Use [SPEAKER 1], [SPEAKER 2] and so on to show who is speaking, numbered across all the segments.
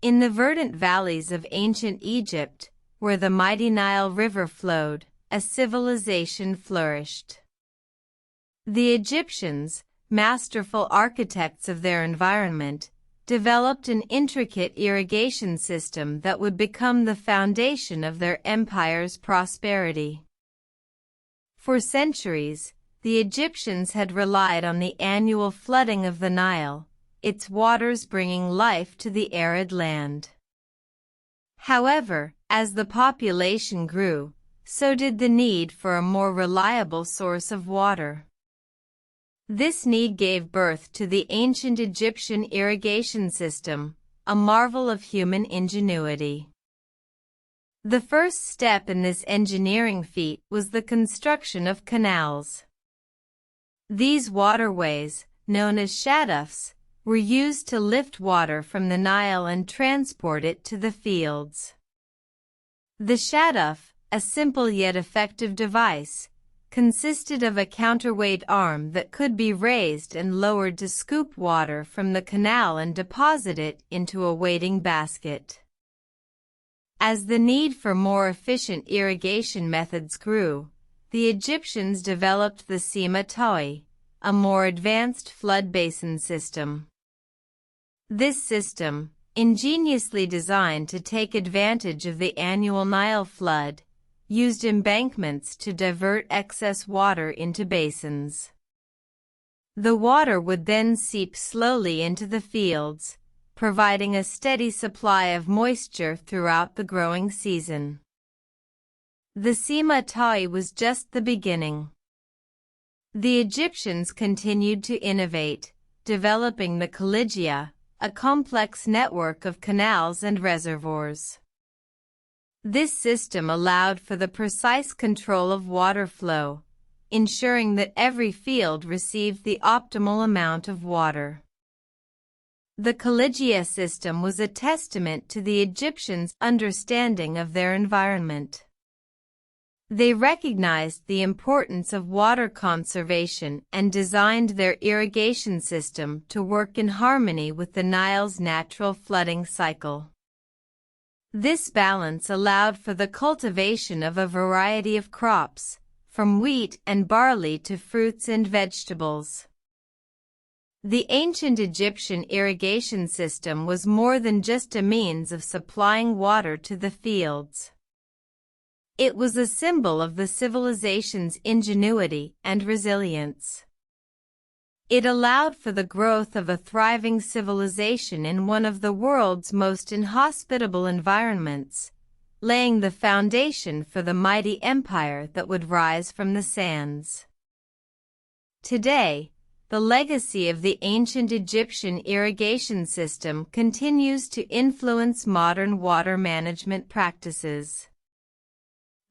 [SPEAKER 1] In the verdant valleys of ancient Egypt, where the mighty Nile River flowed, a civilization flourished. The Egyptians, masterful architects of their environment, developed an intricate irrigation system that would become the foundation of their empire's prosperity. For centuries, the Egyptians had relied on the annual flooding of the Nile, its waters bringing life to the arid land. However, as the population grew, so did the need for a more reliable source of water. This need gave birth to the ancient Egyptian irrigation system, a marvel of human ingenuity. The first step in this engineering feat was the construction of canals. These waterways, known as Shadufs, were used to lift water from the Nile and transport it to the fields. The Shaduf, a simple yet effective device, consisted of a counterweight arm that could be raised and lowered to scoop water from the canal and deposit it into a waiting basket. As the need for more efficient irrigation methods grew, the Egyptians developed the Sima Toi, a more advanced flood basin system. This system, ingeniously designed to take advantage of the annual Nile flood, used embankments to divert excess water into basins. The water would then seep slowly into the fields, providing a steady supply of moisture throughout the growing season. The Sima Toi was just the beginning. The Egyptians continued to innovate, developing the Caligia, a complex network of canals and reservoirs. This system allowed for the precise control of water flow, ensuring that every field received the optimal amount of water. The Caligia system was a testament to the Egyptians' understanding of their environment. They recognized the importance of water conservation and designed their irrigation system to work in harmony with the Nile's natural flooding cycle. This balance allowed for the cultivation of a variety of crops, from wheat and barley to fruits and vegetables. The ancient Egyptian irrigation system was more than just a means of supplying water to the fields. It was a symbol of the civilization's ingenuity and resilience. It allowed for the growth of a thriving civilization in one of the world's most inhospitable environments, laying the foundation for the mighty empire that would rise from the sands. Today, the legacy of the ancient Egyptian irrigation system continues to influence modern water management practices.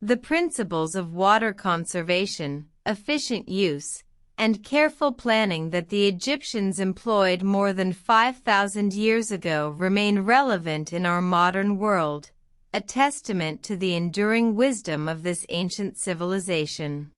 [SPEAKER 1] The principles of water conservation, efficient use, and careful planning that the Egyptians employed more than 5,000 years ago remain relevant in our modern world, a testament to the enduring wisdom of this ancient civilization.